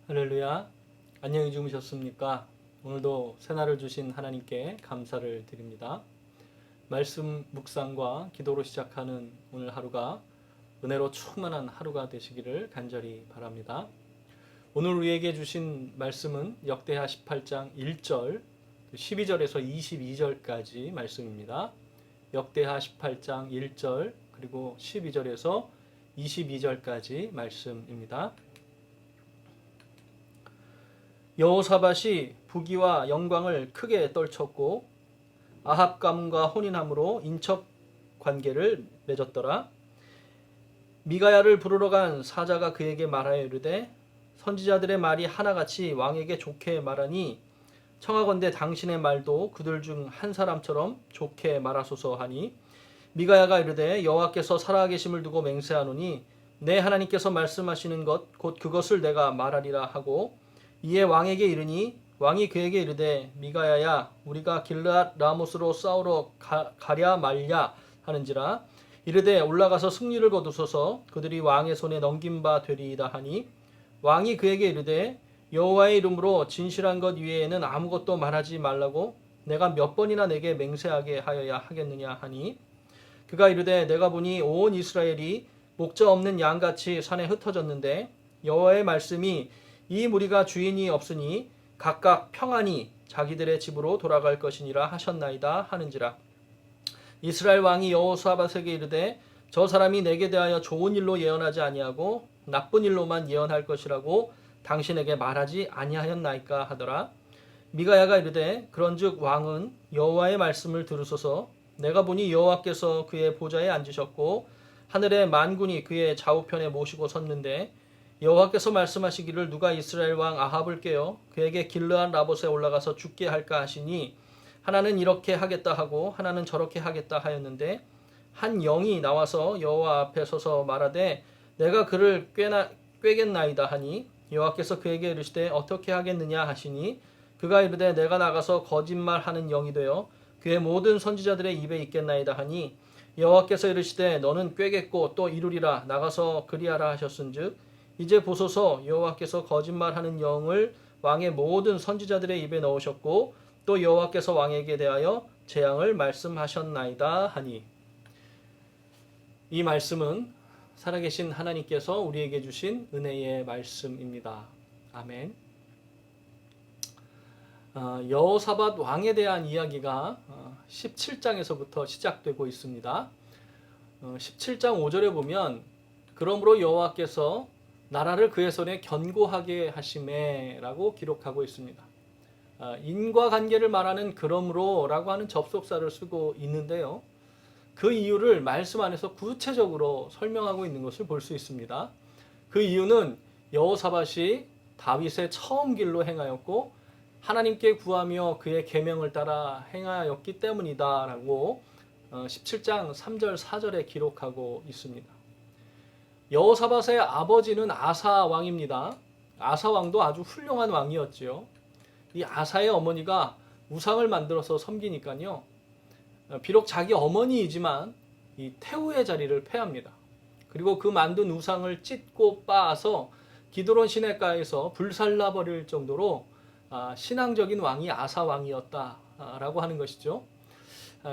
할렐루야. 안녕히 주무셨습니까? 오늘도 새날을 주신 하나님께 감사를 드립니다. 말씀 묵상과 기도로 시작하는 오늘 하루가 은혜로 충만한 하루가 되시기를 간절히 바랍니다. 오늘 우리에게 주신 말씀은 역대하 18장 1절, 12절에서 22절까지 말씀입니다. 역대하 18장 1절 그리고 12절에서 22절까지 말씀입니다. 여호사밧이 부귀와 영광을 크게 떨쳤고 아합 가문과 혼인함으로 인척 관계를 맺었더라. 미가야를 부르러 간 사자가 그에게 말하여 이르되 선지자들의 말이 하나같이 왕에게 좋게 말하니 청하건대 당신의 말도 그들 중 한 사람처럼 좋게 말하소서 하니 미가야가 이르되 여호와께서 살아계심을 두고 맹세하노니 내 하나님께서 말씀하시는 것 곧 그것을 내가 말하리라 하고 이에 왕에게 이르니 왕이 그에게 이르되 미가야야 우리가 길르앗 라못으로 싸우러 가랴 말랴 하는지라 이르되 올라가서 승리를 거두소서 그들이 왕의 손에 넘긴 바 되리이다 하니 왕이 그에게 이르되 여호와의 이름으로 진실한 것 외에는 아무것도 말하지 말라고 내가 몇 번이나 내게 맹세하게 하여야 하겠느냐 하니 그가 이르되 내가 보니 온 이스라엘이 목자 없는 양같이 산에 흩어졌는데 여호와의 말씀이 이 무리가 주인이 없으니 각각 평안히 자기들의 집으로 돌아갈 것이니라 하셨나이다 하는지라. 이스라엘 왕이 여호사밧에게 이르되 저 사람이 내게 대하여 좋은 일로 예언하지 아니하고 나쁜 일로만 예언할 것이라고 당신에게 말하지 아니하였나이까 하더라. 미가야가 이르되 그런즉 왕은 여호와의 말씀을 들으소서 내가 보니 여호와께서 그의 보좌에 앉으셨고 하늘의 만군이 그의 좌우편에 모시고 섰는데 여호와께서 말씀하시기를 누가 이스라엘 왕 아합을 깨어 그에게 길르앗 라봇에 올라가서 죽게 할까 하시니 하나는 이렇게 하겠다 하고 하나는 저렇게 하겠다 하였는데 한 영이 나와서 여호와 앞에 서서 말하되 내가 그를 꿰겠나이다 하니 여호와께서 그에게 이르시되 어떻게 하겠느냐 하시니 그가 이르되 내가 나가서 거짓말하는 영이 되어 그의 모든 선지자들의 입에 있겠나이다 하니 여호와께서 이르시되 너는 꿰겠고 또 이루리라 나가서 그리하라 하셨은즉 이제 보소서 여호와께서 거짓말하는 영을 왕의 모든 선지자들의 입에 넣으셨고 또 여호와께서 왕에게 대하여 재앙을 말씀하셨나이다 하니 이 말씀은 살아계신 하나님께서 우리에게 주신 은혜의 말씀입니다. 아멘. 여호사밧 왕에 대한 이야기가 17장에서부터 시작되고 있습니다. 17장 5절에 보면 그러므로 여호와께서 나라를 그의 손에 견고하게 하시매라고 기록하고 있습니다. 인과관계를 말하는 그러므로라고 하는 접속사를 쓰고 있는데요. 그 이유를 말씀 안에서 구체적으로 설명하고 있는 것을 볼 수 있습니다. 그 이유는 여호사밧이 다윗의 처음 길로 행하였고 하나님께 구하며 그의 계명을 따라 행하였기 때문이다라고 17장 3절 4절에 기록하고 있습니다. 여호사밧의 아버지는 아사 왕입니다. 아사 왕도 아주 훌륭한 왕이었지요. 이 아사의 어머니가 우상을 만들어서 섬기니까요. 비록 자기 어머니이지만 이 태우의 자리를 패합니다. 그리고 그 만든 우상을 찢고 빻아서 기드론 시내가에서 불살라 버릴 정도로 신앙적인 왕이 아사 왕이었다라고 하는 것이죠.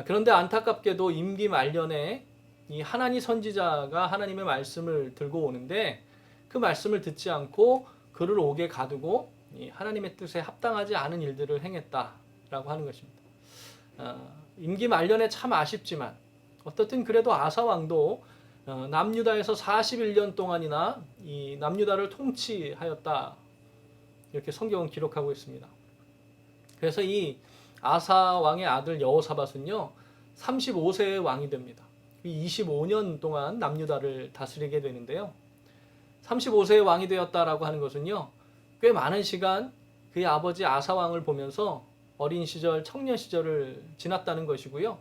그런데 안타깝게도 임기 말년에 이 하나니 선지자가 하나님의 말씀을 들고 오는데 그 말씀을 듣지 않고 그를 옥에 가두고 하나님의 뜻에 합당하지 않은 일들을 행했다라고 하는 것입니다. 임기 말년에 참 아쉽지만 어떻든 그래도 아사 왕도 남유다에서 41년 동안이나 이 남유다를 통치하였다 이렇게 성경은 기록하고 있습니다. 그래서 이 아사 왕의 아들 여호사밧은요 35세의 왕이 됩니다. 25년 동안 남유다를 다스리게 되는데요. 35세의 왕이 되었다라고 하는 것은요. 꽤 많은 시간 그의 아버지 아사 왕을 보면서 어린 시절, 청년 시절을 지났다는 것이고요.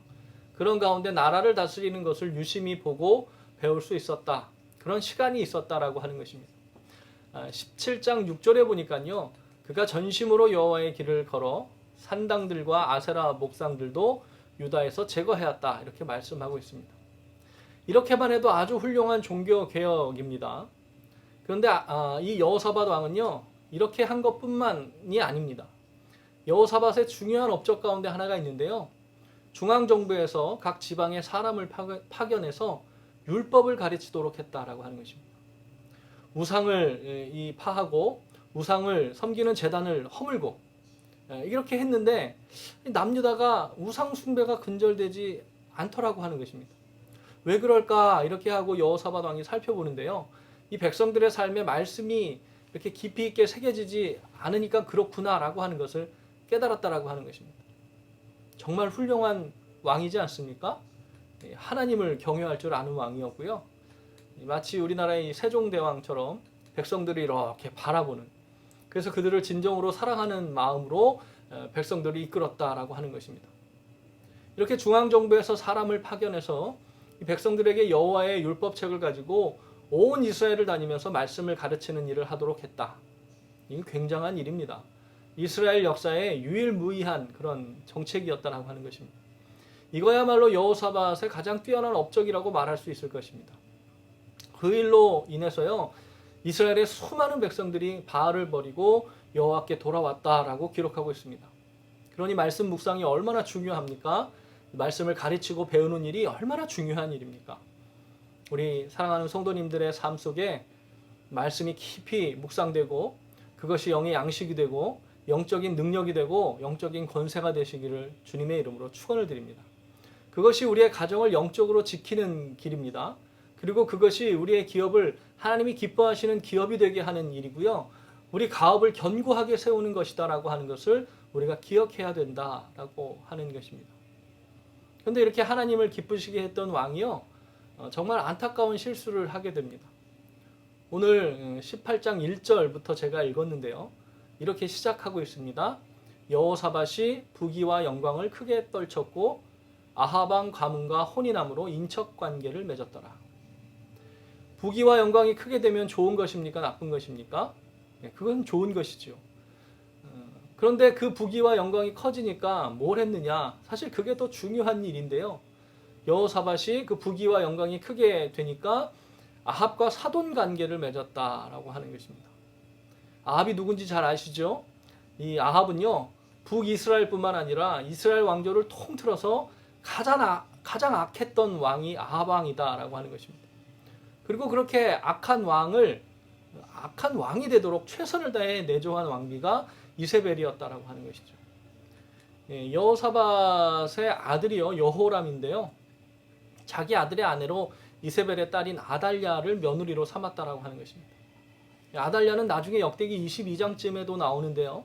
그런 가운데 나라를 다스리는 것을 유심히 보고 배울 수 있었다. 그런 시간이 있었다라고 하는 것입니다. 17장 6절에 보니까요. 그가 전심으로 여호와의 길을 걸어 산당들과 아세라 목상들도 유다에서 제거해왔다. 이렇게 말씀하고 있습니다. 이렇게만 해도 아주 훌륭한 종교 개혁입니다. 그런데 이 여호사밧 왕은요. 이렇게 한 것뿐만이 아닙니다. 여호사밧의 중요한 업적 가운데 하나가 있는데요. 중앙정부에서 각 지방의 사람을 파견해서 율법을 가르치도록 했다라고 하는 것입니다. 우상을 파하고 우상을 섬기는 제단을 허물고 이렇게 했는데 남유다가 우상 숭배가 근절되지 않더라고 하는 것입니다. 왜 그럴까 이렇게 하고 여호사밧 왕이 살펴보는데요. 이 백성들의 삶에 말씀이 이렇게 깊이 있게 새겨지지 않으니까 그렇구나라고 하는 것을 깨달았다라고 하는 것입니다. 정말 훌륭한 왕이지 않습니까? 하나님을 경외할 줄 아는 왕이었고요. 마치 우리나라의 세종대왕처럼 백성들이 이렇게 바라보는, 그래서 그들을 진정으로 사랑하는 마음으로 백성들을 이끌었다라고 하는 것입니다. 이렇게 중앙정부에서 사람을 파견해서 백성들에게 여호와의 율법책을 가지고 온 이스라엘을 다니면서 말씀을 가르치는 일을 하도록 했다. 이 굉장한 일입니다. 이스라엘 역사에 유일무이한 그런 정책이었다라고 하는 것입니다. 이거야말로 여호사밧의 가장 뛰어난 업적이라고 말할 수 있을 것입니다. 그 일로 인해서요, 이스라엘의 수많은 백성들이 바알을 버리고 여호와께 돌아왔다라고 기록하고 있습니다. 그러니 말씀 묵상이 얼마나 중요합니까? 말씀을 가르치고 배우는 일이 얼마나 중요한 일입니까? 우리 사랑하는 성도님들의 삶 속에 말씀이 깊이 묵상되고 그것이 영의 양식이 되고 영적인 능력이 되고 영적인 권세가 되시기를 주님의 이름으로 축원을 드립니다. 그것이 우리의 가정을 영적으로 지키는 길입니다. 그리고 그것이 우리의 기업을 하나님이 기뻐하시는 기업이 되게 하는 일이고요. 우리 가업을 견고하게 세우는 것이다라고 하는 것을 우리가 기억해야 된다라고 하는 것입니다. 그런데 이렇게 하나님을 기쁘시게 했던 왕이요, 정말 안타까운 실수를 하게 됩니다. 오늘 18장 1절부터 제가 읽었는데요. 이렇게 시작하고 있습니다. 여호사밧이 부귀와 영광을 크게 떨쳤고 아합 왕 가문과 혼인함으로 인척 관계를 맺었더라. 부귀와 영광이 크게 되면 좋은 것입니까? 나쁜 것입니까? 그건 좋은 것이죠. 그런데 그 부귀와 영광이 커지니까 뭘 했느냐? 사실 그게 더 중요한 일인데요. 여호사밧이 그 부귀와 영광이 크게 되니까 아합과 사돈 관계를 맺었다라고 하는 것입니다. 아합이 누군지 잘 아시죠? 이 아합은요, 북이스라엘뿐만 아니라 이스라엘 왕조를 통틀어서 가장 악했던 왕이 아합 왕이다라고 하는 것입니다. 그리고 그렇게 악한 왕이 되도록 최선을 다해 내조한 왕비가 이세벨이었다라고 하는 것이죠. 여호사밧의 아들이요, 여호람인데요, 자기 아들의 아내로 이세벨의 딸인 아달랴를 며느리로 삼았다라고 하는 것입니다. 아달랴는 나중에 역대기 22장쯤에도 나오는데요.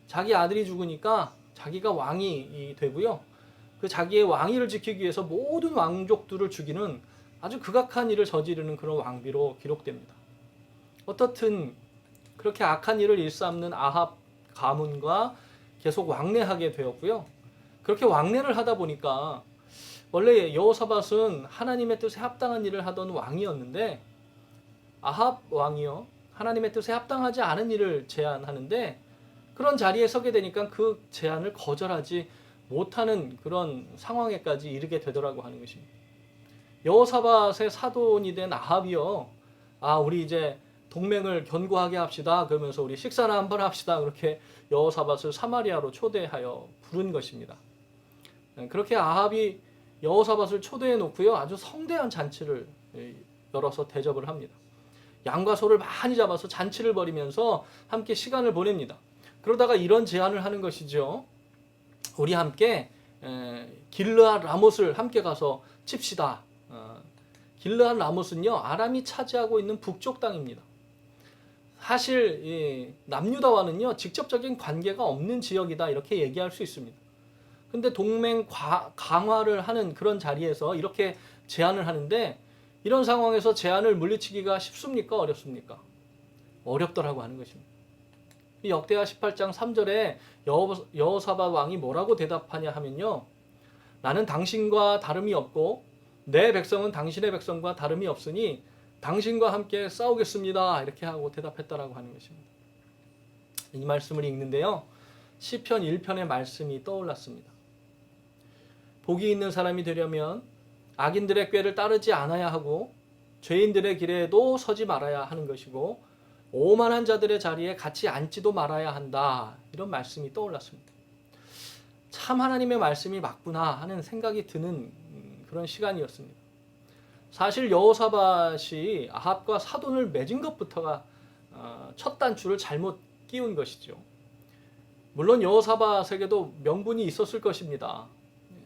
자기 아들이 죽으니까 자기가 왕이 되고요. 그 자기의 왕위를 지키기 위해서 모든 왕족들을 죽이는 아주 극악한 일을 저지르는 그런 왕비로 기록됩니다. 어떻든 그렇게 악한 일을 일삼는 아합 가문과 계속 왕래하게 되었고요. 그렇게 왕래를 하다 보니까 원래 여호사밧은 하나님의 뜻에 합당한 일을 하던 왕이었는데 아합 왕이요, 하나님의 뜻에 합당하지 않은 일을 제안하는데 그런 자리에 서게 되니까 그 제안을 거절하지 못하는 그런 상황에까지 이르게 되더라고 하는 것입니다. 여호사밧의 사돈이 된 아합이요, 우리 이제 동맹을 견고하게 합시다. 그러면서 우리 식사나 한번 합시다. 그렇게 여호사밧을 사마리아로 초대하여 부른 것입니다. 그렇게 아합이 여호사밧을 초대해 놓고요, 아주 성대한 잔치를 열어서 대접을 합니다. 양과 소를 많이 잡아서 잔치를 벌이면서 함께 시간을 보냅니다. 그러다가 이런 제안을 하는 것이죠. 우리 함께 길르앗 라못을 함께 가서 칩시다. 길르앗 라못은요, 아람이 차지하고 있는 북쪽 땅입니다. 사실 남유다와는요, 직접적인 관계가 없는 지역이다 이렇게 얘기할 수 있습니다. 근데 동맹 강화를 하는 그런 자리에서 이렇게 제안을 하는데, 이런 상황에서 제안을 물리치기가 쉽습니까? 어렵습니까? 어렵더라고 하는 것입니다. 역대하 18장 3절에 여호사밧 왕이 뭐라고 대답하냐 하면요, 나는 당신과 다름이 없고 내 백성은 당신의 백성과 다름이 없으니 당신과 함께 싸우겠습니다. 이렇게 하고 대답했다라고 하는 것입니다. 이 말씀을 읽는데요, 시편 1편의 말씀이 떠올랐습니다. 복이 있는 사람이 되려면 악인들의 꾀를 따르지 않아야 하고 죄인들의 길에도 서지 말아야 하는 것이고 오만한 자들의 자리에 같이 앉지도 말아야 한다. 이런 말씀이 떠올랐습니다. 참 하나님의 말씀이 맞구나 하는 생각이 드는 그런 시간이었습니다. 사실 여호사밧이 아합과 사돈을 맺은 것부터가 첫 단추를 잘못 끼운 것이죠. 물론 여호사밧에게도 명분이 있었을 것입니다.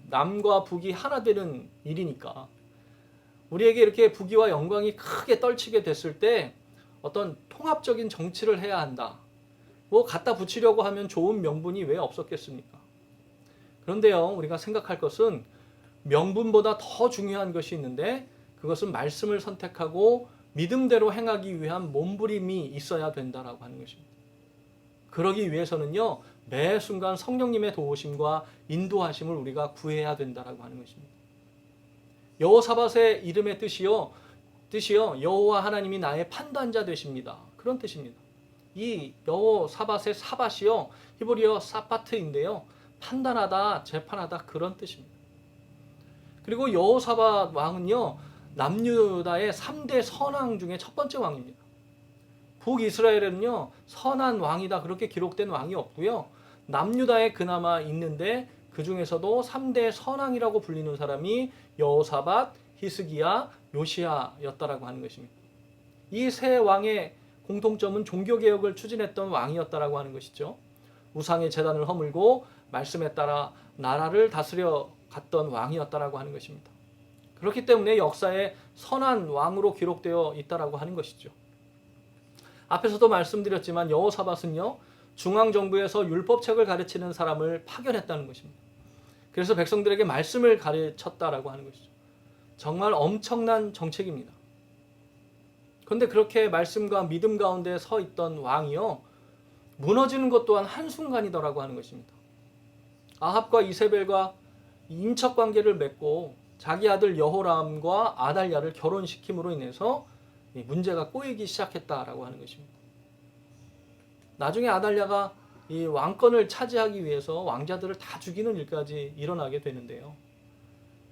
남과 북이 하나 되는 일이니까. 우리에게 이렇게 부귀와 영광이 크게 떨치게 됐을 때 어떤 통합적인 정치를 해야 한다. 뭐 갖다 붙이려고 하면 좋은 명분이 왜 없었겠습니까? 그런데요, 우리가 생각할 것은 명분보다 더 중요한 것이 있는데 그것은 말씀을 선택하고 믿음대로 행하기 위한 몸부림이 있어야 된다라고 하는 것입니다. 그러기 위해서는요, 매 순간 성령님의 도우심과 인도하심을 우리가 구해야 된다라고 하는 것입니다. 여호사밧의 이름의 뜻이요 여호와 하나님이 나의 판단자 되십니다. 그런 뜻입니다. 이 여호사밧의 사밧이요 히브리어 사파트인데요, 판단하다, 재판하다 그런 뜻입니다. 그리고 여호사밧 왕은요 남유다의 3대 선왕 중에 첫 번째 왕입니다. 북이스라엘에는요 선한 왕이다 그렇게 기록된 왕이 없고요, 남유다에 그나마 있는데 그 중에서도 3대 선왕이라고 불리는 사람이 여호사밧, 히스기야, 요시야였다라고 하는 것입니다. 이 세 왕의 공통점은 종교개혁을 추진했던 왕이었다라고 하는 것이죠. 우상의 제단을 허물고 말씀에 따라 나라를 다스려 갔던 왕이었다라고 하는 것입니다. 그렇기 때문에 역사에 선한 왕으로 기록되어 있다라고 하는 것이죠. 앞에서도 말씀드렸지만 여호사밧은요 중앙정부에서 율법책을 가르치는 사람을 파견했다는 것입니다. 그래서 백성들에게 말씀을 가르쳤다라고 하는 것이죠. 정말 엄청난 정책입니다. 그런데 그렇게 말씀과 믿음 가운데 서 있던 왕이요 무너지는 것 또한 한순간이더라고 하는 것입니다. 아합과 이세벨과 인척 관계를 맺고 자기 아들 여호람과 아달랴를 결혼시킴으로 인해서 문제가 꼬이기 시작했다라고 하는 것입니다. 나중에 아달랴가 이 왕권을 차지하기 위해서 왕자들을 다 죽이는 일까지 일어나게 되는데요.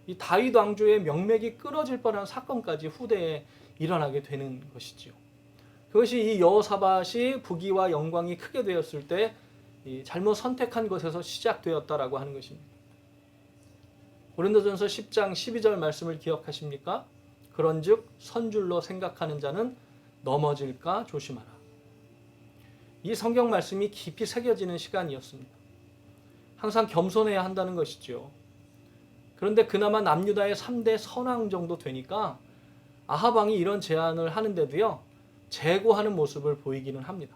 이 다윗 왕조의 명맥이 끊어질 뻔한 사건까지 후대에 일어나게 되는 것이지요. 그것이 이 여호사밧이 부귀와 영광이 크게 되었을 때 잘못 선택한 것에서 시작되었다라고 하는 것입니다. 고린도전서 10장 12절 말씀을 기억하십니까? 그런즉 선줄로 생각하는 자는 넘어질까 조심하라. 이 성경 말씀이 깊이 새겨지는 시간이었습니다. 항상 겸손해야 한다는 것이죠. 그런데 그나마 남유다의 3대 선왕 정도 되니까 아합 왕이 이런 제안을 하는데도요 제고하는 모습을 보이기는 합니다.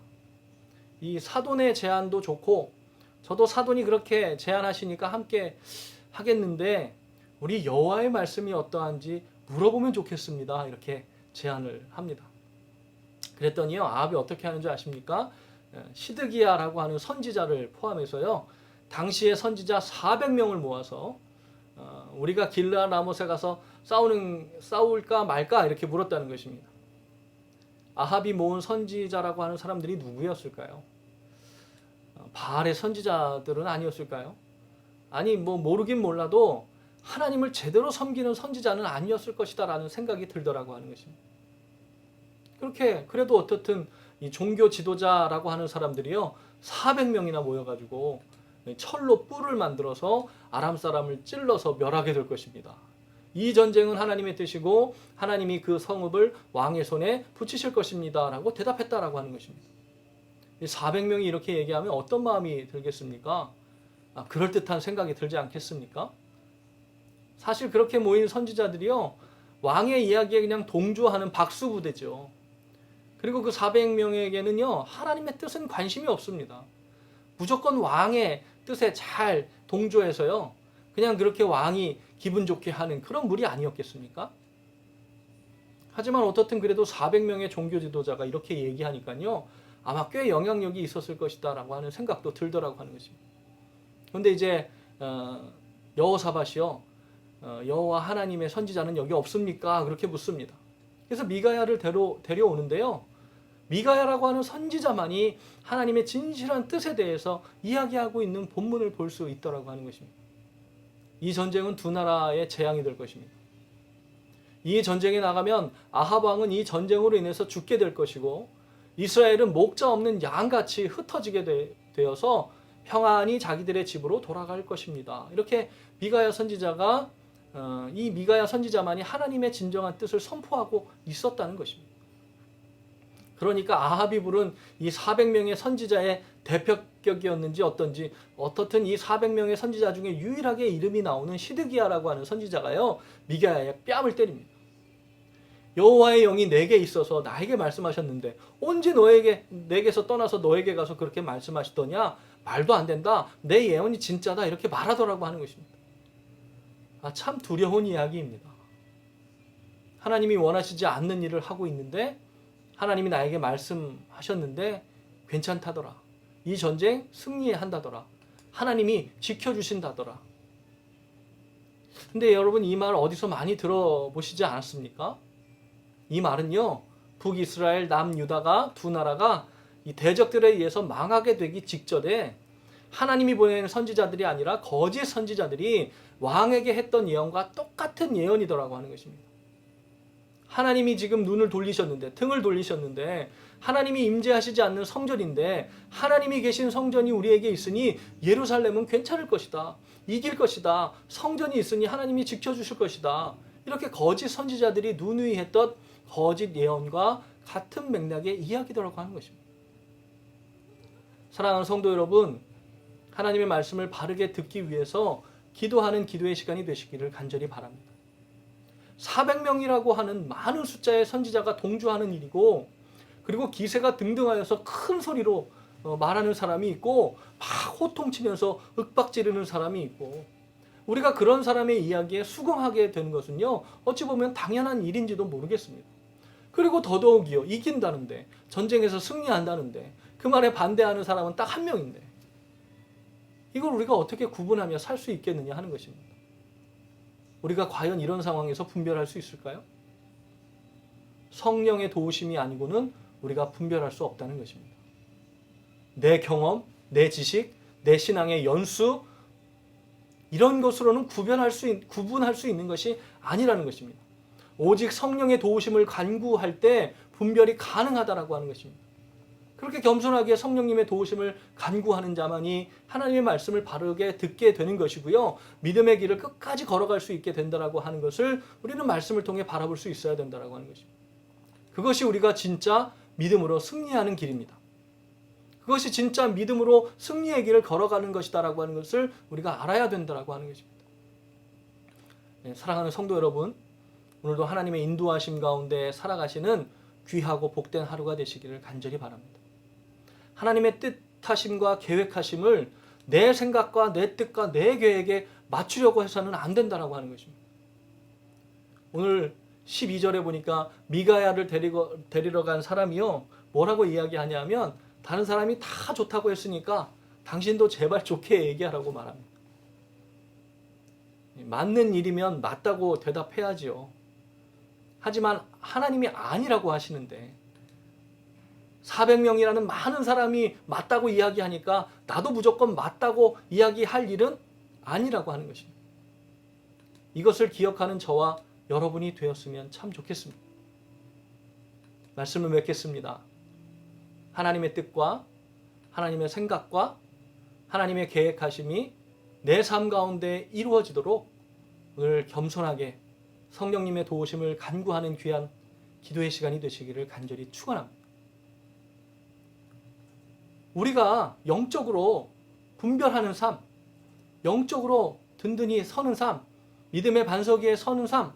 이 사돈의 제안도 좋고 저도 사돈이 그렇게 제안하시니까 함께 하겠는데 우리 여호와의 말씀이 어떠한지 물어보면 좋겠습니다. 이렇게 제안을 합니다. 그랬더니요 아합이 어떻게 하는 줄 아십니까? 시드기야라고 하는 선지자를 포함해서요 당시의 선지자 400명을 모아서 우리가 길르앗 라못에 가서 싸울까 말까 이렇게 물었다는 것입니다. 아합이 모은 선지자라고 하는 사람들이 누구였을까요? 바알의 선지자들은 아니었을까요? 아니 뭐 모르긴 몰라도 하나님을 제대로 섬기는 선지자는 아니었을 것이다 라는 생각이 들더라고 하는 것입니다. 그렇게 그래도 어떻든 이 종교 지도자라고 하는 사람들이요 400명이나 모여가지고 철로 뿔을 만들어서 아람 사람을 찔러서 멸하게 될 것입니다. 이 전쟁은 하나님의 뜻이고 하나님이 그 성읍을 왕의 손에 붙이실 것입니다 라고 대답했다라고 하는 것입니다. 400명이 이렇게 얘기하면 어떤 마음이 들겠습니까? 그럴듯한 생각이 들지 않겠습니까? 사실 그렇게 모인 선지자들이요 왕의 이야기에 그냥 동조하는 박수부대죠. 그리고 그 400명에게는요 하나님의 뜻은 관심이 없습니다. 무조건 왕의 뜻에 잘 동조해서요 그냥 그렇게 왕이 기분 좋게 하는 그런 무리 아니었겠습니까? 하지만 어떻든 그래도 400명의 종교 지도자가 이렇게 얘기하니까요 아마 꽤 영향력이 있었을 것이다 라고 하는 생각도 들더라고 하는 것입니다. 그런데 이제 여호사밧이요 여호와 하나님의 선지자는 여기 없습니까? 그렇게 묻습니다. 그래서 미가야를 데려오는데요 미가야라고 하는 선지자만이 하나님의 진실한 뜻에 대해서 이야기하고 있는 본문을 볼 수 있더라고 하는 것입니다. 이 전쟁은 두 나라의 재앙이 될 것입니다. 이 전쟁에 나가면 아합 왕은 이 전쟁으로 인해서 죽게 될 것이고 이스라엘은 목자 없는 양같이 흩어지게 되어서 평안히 자기들의 집으로 돌아갈 것입니다. 이렇게 미가야 선지자가 이 미가야 선지자만이 하나님의 진정한 뜻을 선포하고 있었다는 것입니다. 그러니까 아합이 부른 이 400명의 선지자의 대표격이었는지 어떻든 이 400명의 선지자 중에 유일하게 이름이 나오는 시드기야라고 하는 선지자가요, 미가야의 뺨을 때립니다. 여호와의 영이 내게 있어서 나에게 말씀하셨는데 언제 내게서 떠나서 너에게 가서 그렇게 말씀하시더냐? 말도 안 된다. 내 예언이 진짜다. 이렇게 말하더라고 하는 것입니다. 참 두려운 이야기입니다. 하나님이 원하시지 않는 일을 하고 있는데 하나님이 나에게 말씀하셨는데 괜찮다더라. 이 전쟁 승리한다더라. 하나님이 지켜주신다더라. 근데 여러분, 이 말 어디서 많이 들어보시지 않았습니까? 이 말은요, 북이스라엘, 남유다가 두 나라가 이 대적들에 의해서 망하게 되기 직전에 하나님이 보낸 선지자들이 아니라 거짓 선지자들이 왕에게 했던 예언과 똑같은 예언이더라고 하는 것입니다. 하나님이 지금 등을 돌리셨는데 하나님이 임재하시지 않는 성전인데 하나님이 계신 성전이 우리에게 있으니 예루살렘은 괜찮을 것이다. 이길 것이다. 성전이 있으니 하나님이 지켜주실 것이다. 이렇게 거짓 선지자들이 누누이 했던 거짓 예언과 같은 맥락의 이야기더라고 하는 것입니다. 사랑하는 성도 여러분, 하나님의 말씀을 바르게 듣기 위해서 기도하는 기도의 시간이 되시기를 간절히 바랍니다. 400명이라고 하는 많은 숫자의 선지자가 동조하는 일이고, 그리고 기세가 등등하여서 큰 소리로 말하는 사람이 있고 막 호통치면서 윽박지르는 사람이 있고, 우리가 그런 사람의 이야기에 수긍하게 되는 것은요, 어찌 보면 당연한 일인지도 모르겠습니다. 그리고 더더욱이요, 이긴다는데, 전쟁에서 승리한다는데 그 말에 반대하는 사람은 딱 한 명인데 이걸 우리가 어떻게 구분하며 살 수 있겠느냐 하는 것입니다. 우리가 과연 이런 상황에서 분별할 수 있을까요? 성령의 도우심이 아니고는 우리가 분별할 수 없다는 것입니다. 내 경험, 내 지식, 내 신앙의 연수, 이런 것으로는 구분할 수 있는 것이 아니라는 것입니다. 오직 성령의 도우심을 간구할 때 분별이 가능하다라고 하는 것입니다. 그렇게 겸손하게 성령님의 도우심을 간구하는 자만이 하나님의 말씀을 바르게 듣게 되는 것이고요, 믿음의 길을 끝까지 걸어갈 수 있게 된다라고 하는 것을 우리는 말씀을 통해 바라볼 수 있어야 된다라고 하는 것입니다. 그것이 우리가 진짜 믿음으로 승리하는 길입니다. 그것이 진짜 믿음으로 승리의 길을 걸어가는 것이다라고 하는 것을 우리가 알아야 된다라고 하는 것입니다. 네, 사랑하는 성도 여러분, 오늘도 하나님의 인도하심 가운데 살아가시는 귀하고 복된 하루가 되시기를 간절히 바랍니다. 하나님의 뜻하심과 계획하심을 내 생각과 내 뜻과 내 계획에 맞추려고 해서는 안 된다라고 하는 것입니다. 오늘 12절에 보니까 미가야를 데리러 간 사람이요, 뭐라고 이야기하냐면 다른 사람이 다 좋다고 했으니까 당신도 제발 좋게 얘기하라고 말합니다. 맞는 일이면 맞다고 대답해야지요. 하지만 하나님이 아니라고 하시는데 400명이라는 많은 사람이 맞다고 이야기하니까 나도 무조건 맞다고 이야기할 일은 아니라고 하는 것입니다. 이것을 기억하는 저와 여러분이 되었으면 참 좋겠습니다. 말씀을 맺겠습니다. 하나님의 뜻과 하나님의 생각과 하나님의 계획하심이 내 삶 가운데 이루어지도록 오늘 겸손하게 성령님의 도우심을 간구하는 귀한 기도의 시간이 되시기를 간절히 축원합니다. 우리가 영적으로 분별하는 삶, 영적으로 든든히 서는 삶, 믿음의 반석 위에 서는 삶,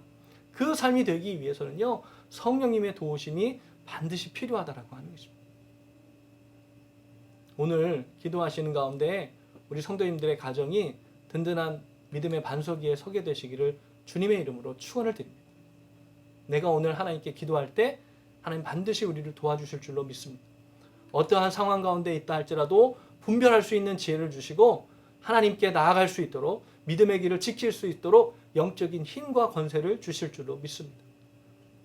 그 삶이 되기 위해서는요, 성령님의 도우심이 반드시 필요하다라고 하는 것입니다. 오늘 기도하시는 가운데 우리 성도님들의 가정이 든든한 믿음의 반석 위에 서게 되시기를 주님의 이름으로 축원을 드립니다. 내가 오늘 하나님께 기도할 때 하나님 반드시 우리를 도와주실 줄로 믿습니다. 어떠한 상황 가운데 있다 할지라도 분별할 수 있는 지혜를 주시고 하나님께 나아갈 수 있도록 믿음의 길을 지킬 수 있도록 영적인 힘과 권세를 주실 줄로 믿습니다.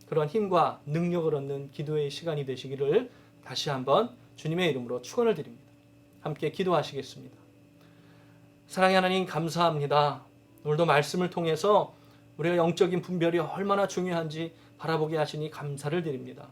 그런 힘과 능력을 얻는 기도의 시간이 되시기를 다시 한번 주님의 이름으로 축원을 드립니다. 함께 기도하시겠습니다. 사랑의 하나님, 감사합니다. 오늘도 말씀을 통해서 우리가 영적인 분별이 얼마나 중요한지 바라보게 하시니 감사를 드립니다.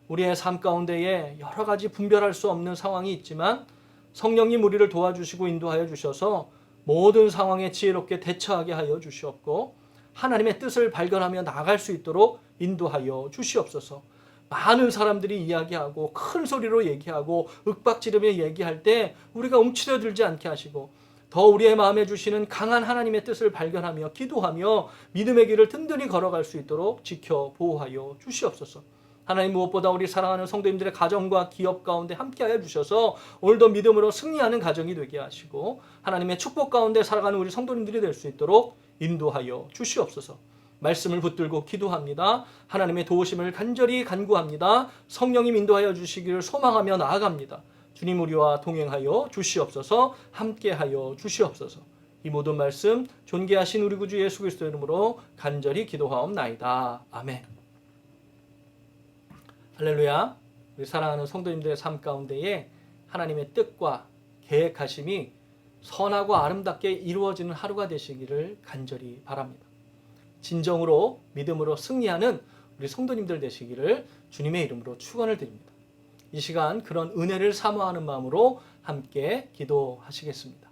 우리의 삶 가운데에 여러 가지 분별할 수 없는 상황이 있지만 성령님 우리를 도와주시고 인도하여 주셔서 모든 상황에 지혜롭게 대처하게 하여 주시옵고 하나님의 뜻을 발견하며 나아갈 수 있도록 인도하여 주시옵소서. 많은 사람들이 이야기하고 큰 소리로 얘기하고 윽박지르며 얘기할 때 우리가 움츠러들지 않게 하시고 더 우리의 마음에 주시는 강한 하나님의 뜻을 발견하며 기도하며 믿음의 길을 든든히 걸어갈 수 있도록 지켜 보호하여 주시옵소서. 하나님 무엇보다 우리 사랑하는 성도님들의 가정과 기업 가운데 함께하여 주셔서 오늘도 믿음으로 승리하는 가정이 되게 하시고 하나님의 축복 가운데 살아가는 우리 성도님들이 될 수 있도록 인도하여 주시옵소서. 말씀을 붙들고 기도합니다. 하나님의 도우심을 간절히 간구합니다. 성령님 인도하여 주시기를 소망하며 나아갑니다. 주님 우리와 동행하여 주시옵소서. 함께하여 주시옵소서. 이 모든 말씀 존귀하신 우리 구주 예수 그리스도의 이름으로 간절히 기도하옵나이다. 아멘. 할렐루야. 우리 사랑하는 성도님들의 삶 가운데에 하나님의 뜻과 계획하심이 선하고 아름답게 이루어지는 하루가 되시기를 간절히 바랍니다. 진정으로 믿음으로 승리하는 우리 성도님들 되시기를 주님의 이름으로 축원을 드립니다. 이 시간 그런 은혜를 사모하는 마음으로 함께 기도하시겠습니다.